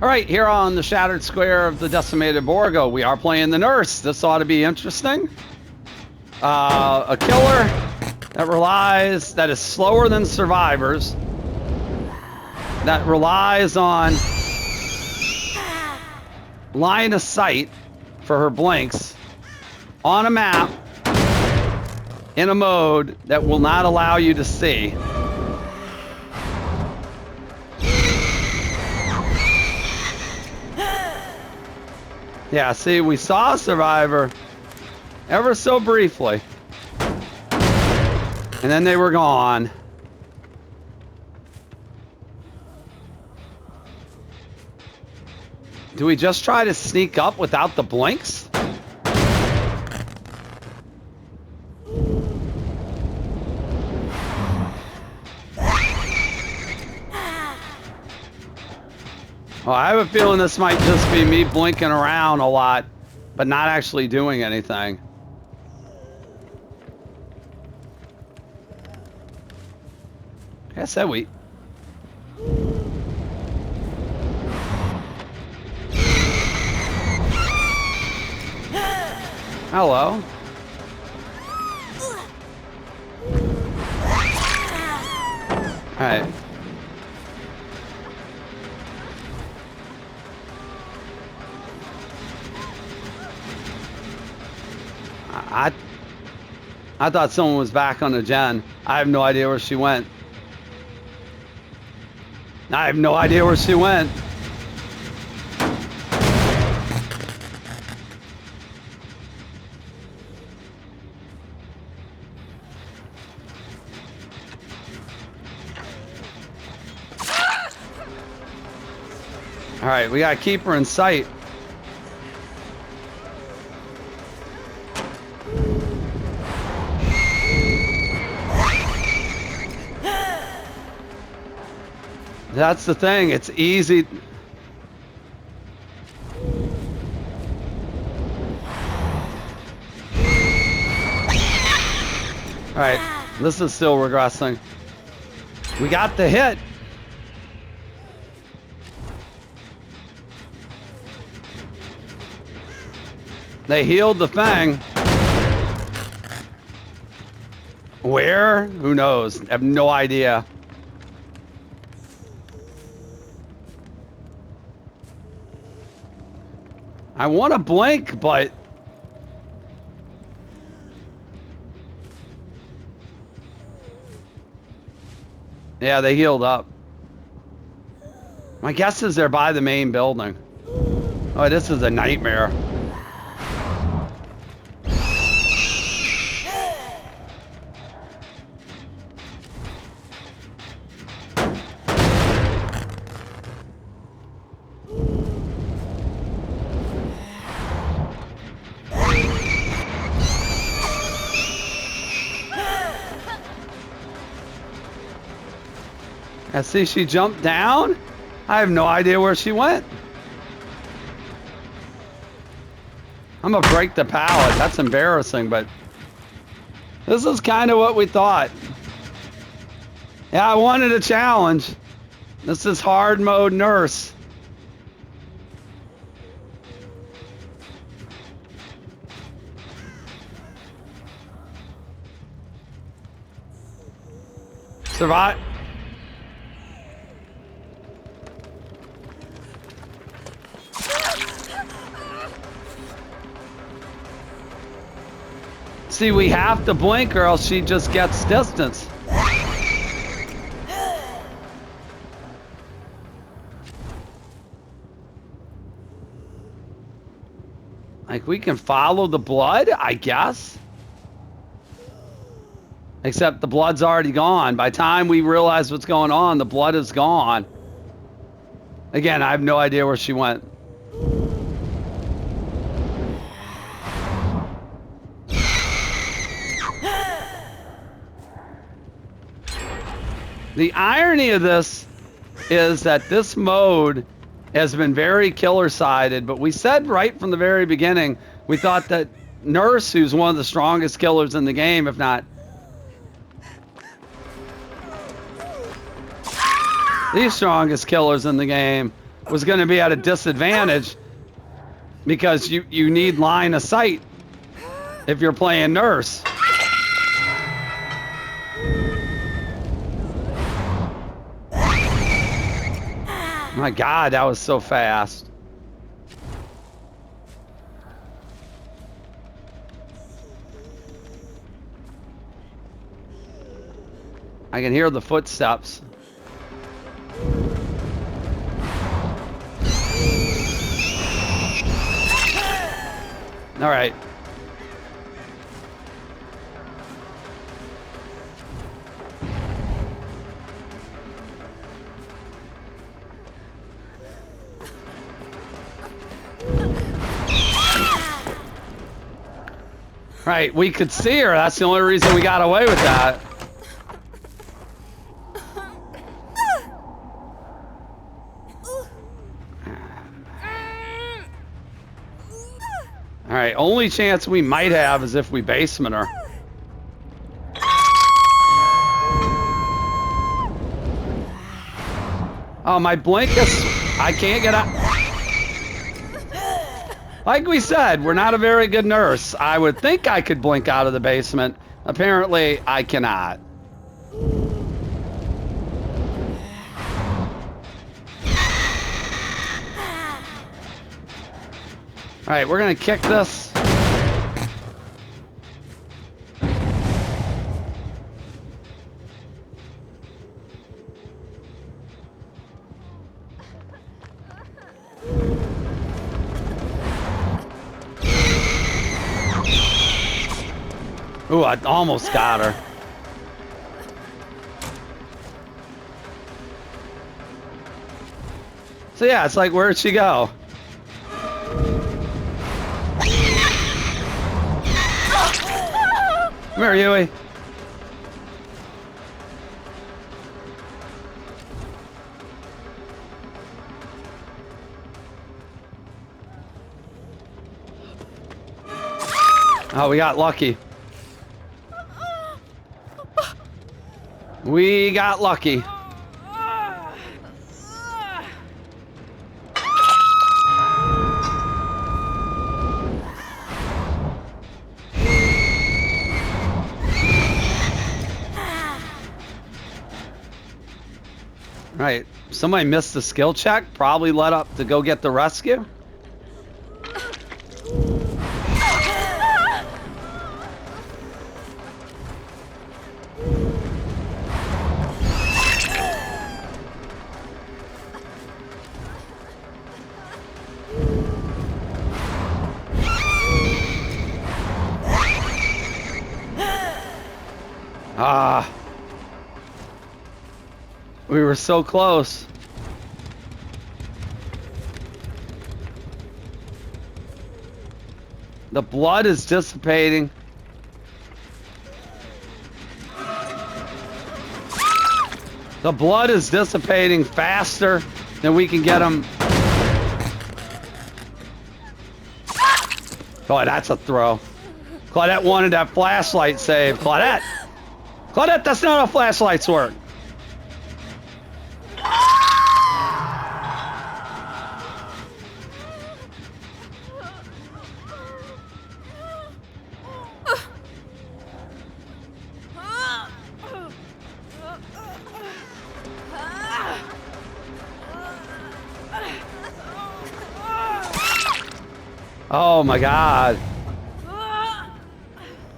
All right, here on the Shattered Square of the Decimated Borgo, we are playing the Nurse. This ought to be interesting. A killer that is slower than survivors, that relies on line of sight for her blinks on a map in a mode that will not allow you to see. Yeah, see, we saw a survivor ever so briefly, and then they were gone. Do we just try to sneak up without the blinks? Oh, I have a feeling this might just be me blinking around a lot, but not actually doing anything. Like I said, we... Hello. All right. I thought someone was back on the gen. I have no idea where she went. I have no idea where she went. All right, we gotta keep her in sight. That's the thing, it's easy. All right, this is still regressing. We got the hit. They healed the Fang. Where? Who knows? I have no idea. I want to blink, but... Yeah, they healed up. My guess is they're by the main building. Oh, this is a nightmare. I see she jumped down. I have no idea where she went. I'm gonna break the pallet. That's embarrassing, but this is kind of what we thought. Yeah, I wanted a challenge. This is hard mode Nurse. Survive. See, we have to blink or else she just gets distance. Like, we can follow the blood, I guess. Except the blood's already gone. By the time we realize what's going on, the blood is gone. Again, I have no idea where she went. The irony of this is that this mode has been very killer-sided, but we said right from the very beginning, we thought that Nurse, who's one of the strongest killers in the game, if not the strongest killers in the game, was going to be at a disadvantage because you need line of sight if you're playing nurse. My God, that was so fast. I can hear the footsteps. All right. Right, we could see her. That's the only reason we got away with that. All right, only chance we might have is if we basement her. Oh, my blink is... I can't get out. Like we said, we're not a very good nurse. I would think I could blink out of the basement. Apparently, I cannot. All right, we're gonna kick this. Ooh, I almost got her. So yeah, it's like, where'd she go? Come here, Huey. Oh, we got lucky. We got lucky. Right, somebody missed the skill check, probably led up to go get the rescue. Ah. We were so close. The blood is dissipating. The blood is dissipating faster than we can get them. Boy, that's a throw. Claudette wanted that flashlight save. Claudette! Claudette, that's not how flashlights work. Oh my God.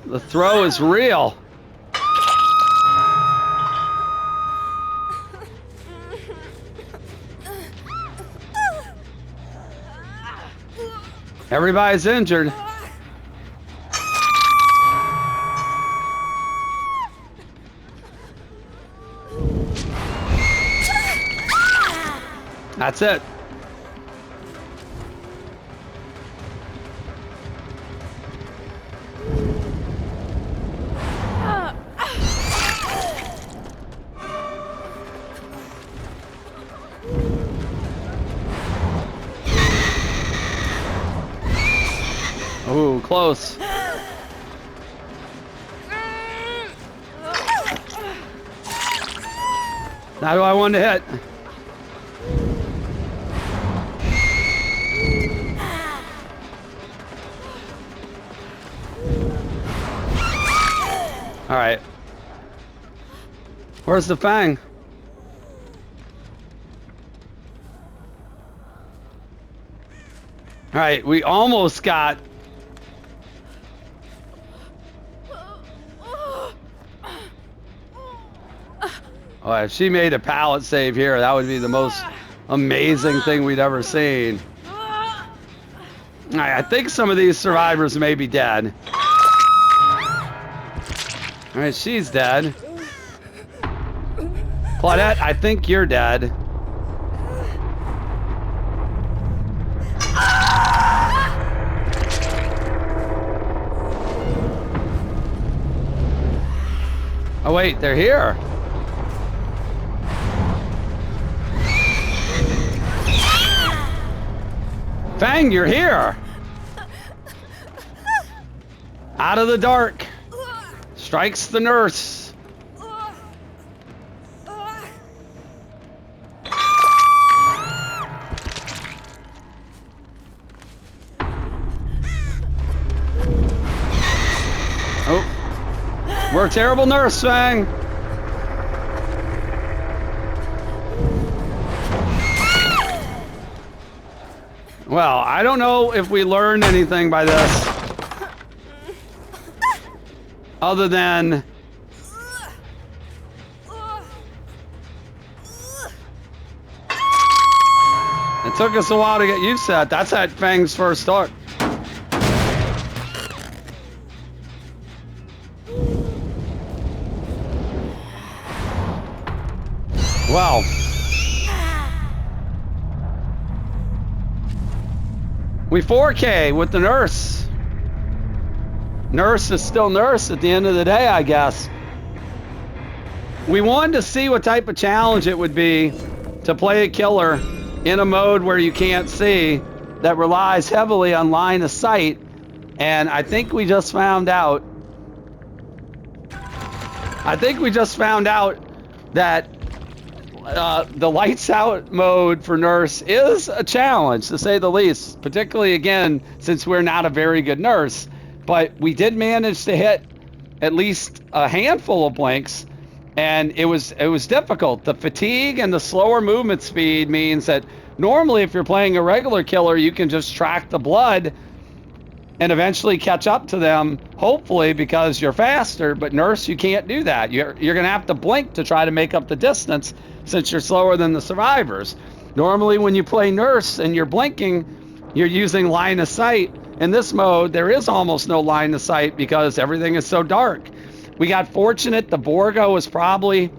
The throw is real. Everybody's injured. That's it. Ooh, close. Now who I want to hit. All right. Where's the Fang? All right, we almost got... Oh, if she made a pallet save here, that would be the most amazing thing we'd ever seen. All right, I think some of these survivors may be dead. All right, she's dead. Claudette, I think you're dead. Oh wait, they're here. Fang, you're here. Out of the dark. Strikes the nurse. Oh. We're a terrible nurse, Fang. Well, I don't know if we learned anything by this. Other than... It took us a while to get used to that. That's at Fang's first start. Wow. We 4K with the nurse. Nurse is still nurse at the end of the day, I guess. We wanted to see what type of challenge it would be to play a killer in a mode where you can't see, that relies heavily on line of sight. And I think we just found out. That the lights out mode for nurse is a challenge, to say the least, particularly again since we're not a very good nurse. But we did manage to hit at least a handful of blinks, and it was difficult. The fatigue and the slower movement speed means that normally if you're playing a regular killer, you can just track the blood and eventually catch up to them, hopefully, because you're faster. But nurse, you can't do that. You're gonna have to blink to try to make up the distance, since you're slower than the survivors. Normally when you play nurse and you're blinking, you're using line of sight. In this mode, there is almost no line of sight because everything is so dark. We got fortunate. The Borgo was probably,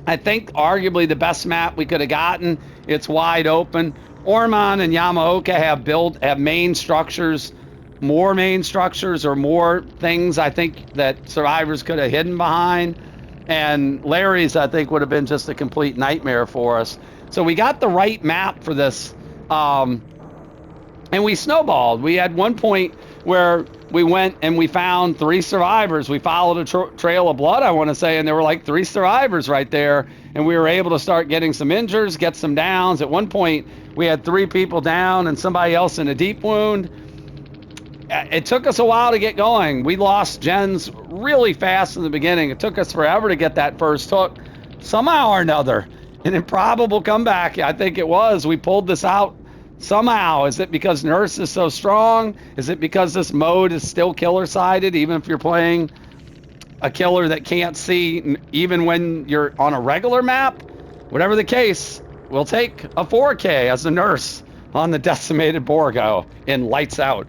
I think, arguably the best map we could have gotten. It's wide open. Ormond and Yamaoka have main structures, more main structures or more things I think that survivors could have hidden behind. And Larry's, I think, would have been just a complete nightmare for us. So we got the right map for this, and we snowballed. We had one point where we went and we found 3 survivors. We followed a trail of blood, I want to say, and there were like 3 survivors right there. And we were able to start getting some injures, get some downs. At one point, we had 3 people down and somebody else in a deep wound. It took us a while to get going. We lost gens really fast in the beginning. It took us forever to get that first hook. Somehow or another, an improbable comeback, I think it was, we pulled this out somehow. Is it because nurse is so strong? Is it because this mode is still killer-sided, even if you're playing a killer that can't see, even when you're on a regular map? Whatever the case, we'll take a 4K as a nurse on the decimated Borgo in Lights Out.